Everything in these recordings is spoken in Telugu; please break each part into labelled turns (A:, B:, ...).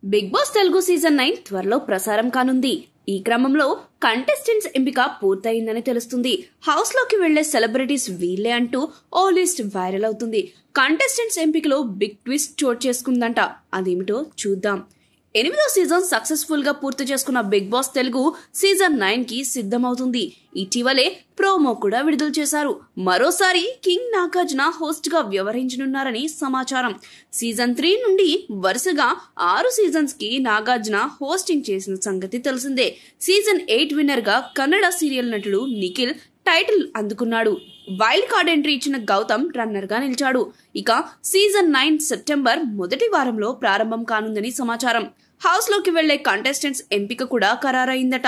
A: బిగ్ బాస్ తెలుగు సీజన్ 9 త్వరలో ప్రసారం కానుంది. ఈ క్రమంలో కంటెస్టెంట్స్ ఎంపిక పూర్తయిందని తెలుస్తుంది. హౌస్ లోకి వెళ్లే సెలబ్రిటీస్ వీళ్లే అంటూ ఓ లిస్ట్ వైరల్ అవుతుంది. కంటెస్టెంట్స్ ఎంపికలో బిగ్ ట్విస్ట్ చోటు చేసుకుందంట. అదేమిటో చూద్దాం. 8వ సీజన్ సక్సెస్ఫుల్ గా పూర్తి చేసుకున్న బిగ్ బాస్ తెలుగు సీజన్ 9 కి సిద్ధమవుతుంది. ఇటీవలే ప్రోమో కూడా విడుదల చేశారు. మరోసారి కింగ్ నాగార్జున హోస్ట్ గా వ్యవహరించనున్నారని సమాచారం. సీజన్ 3 నుండి వరుసగా 6 సీజన్స్ కి నాగార్జున హోస్టింగ్ చేసిన సంగతి తెలిసిందే. సీజన్ 8 విన్నర్ గా కన్నడ సీరియల్ నటుడు నిఖిల్ టైటిల్ అందుకున్నాడు. వైల్డ్ కార్డ్ ఎంట్రీ ఇచ్చిన గౌతమ్ రన్నర్ గా నిలిచాడు. ఇక సీజన్ 9 సెప్టెంబర్ మొదటి వారంలో ప్రారంభం కానుందని సమాచారం. హౌస్ లోకి వెళ్లే కంటెస్టెంట్స్ ఎంపిక కూడా ఖరారైందట.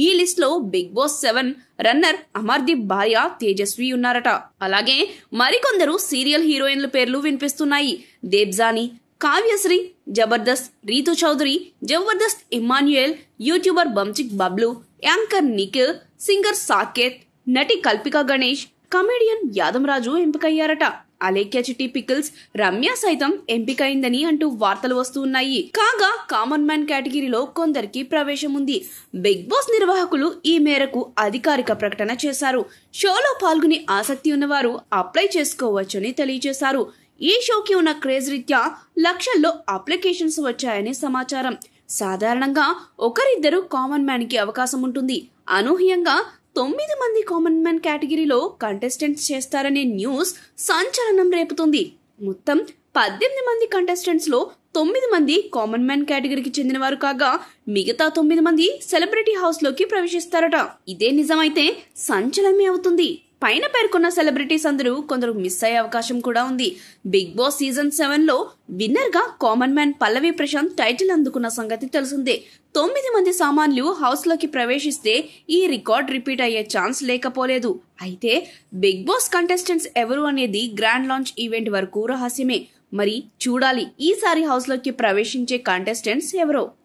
A: ఈ లిస్ట్ లో బిగ్ బాస్ 7 రన్నర్ అమర్దీప్ భార్య తేజస్వి ఉన్నారట. అలాగే మరికొందరు సీరియల్ హీరోయిన్ల పేర్లు వినిపిస్తున్నాయి. Debjani, Kavyasri, Jabardasth Ritu Chowdary, Jabardasth Immanuel, YouTuber బంచిక్ Bablu, anchor Nikhil, singer Saketh, నటి కల్పిక గణేష్, కమెడియన్ యాదమరాజు ఎంపికయ్యారట. అలేఖ్య చిట్టి పికిల్స్, రమ్య సైతం ఎంపికైందని అంటూ వార్తలు వస్తున్నాయి. కాగా కామన్ మ్యాన్ కేటగిరీలో కొందరికి ప్రవేశం ఉంది. బిగ్ బాస్ నిర్వాహకులు ఈ మేరకు అధికారిక ప్రకటన చేశారు. షోలో పాల్గొని ఆసక్తి ఉన్నవారు అప్లై చేసుకోవచ్చని తెలియజేశారు. ఈ షోకి ఉన్న క్రేజ్ రీత్యా లక్షల్లో అప్లికేషన్స్ వచ్చాయని సమాచారం. సాధారణంగా ఒకరిద్దరు కామన్ మ్యాన్ కి అవకాశం ఉంటుంది. అనూహ్యంగా 9 మంది కామన్ మ్యాన్ కేటగిరీలో కంటెస్టెంట్స్ చేస్తారనే న్యూస్ సంచలనం రేపుతుంది. మొత్తం 18 మంది కంటెస్టెంట్స్ లో 9 మంది కామన్ మ్యాన్ కేటగిరీకి చెందిన వారు కాగా మిగతా 9 మంది సెలబ్రిటీ హౌస్ లోకి ప్రవేశిస్తారట. ఇదే నిజమైతే సంచలనమే అవుతుంది. పైన పేర్కొన్న సెలబ్రిటీస్ అందరూ కొందరు మిస్ అయ్యే అవకాశం కూడా ఉంది. బిగ్ బాస్ సీజన్ 7 లో విన్నర్ గా కామన్ మ్యాన్ పల్లవి ప్రశాంత్ టైటిల్ అందుకున్న సంగతి తెలిసిందే. 9 మంది సామాన్లు హౌస్ లోకి ప్రవేశిస్తే ఈ రికార్డ్ రిపీట్ అయ్యే ఛాన్స్ లేకపోలేదు. అయితే బిగ్ బాస్ కంటెస్టెంట్స్ ఎవరు అనేది గ్రాండ్ లాంచ్ ఈవెంట్ వరకు రహస్యమే. మరి చూడాలి ఈసారి హౌస్ లోకి ప్రవేశించే కంటెస్టెంట్స్ ఎవరో.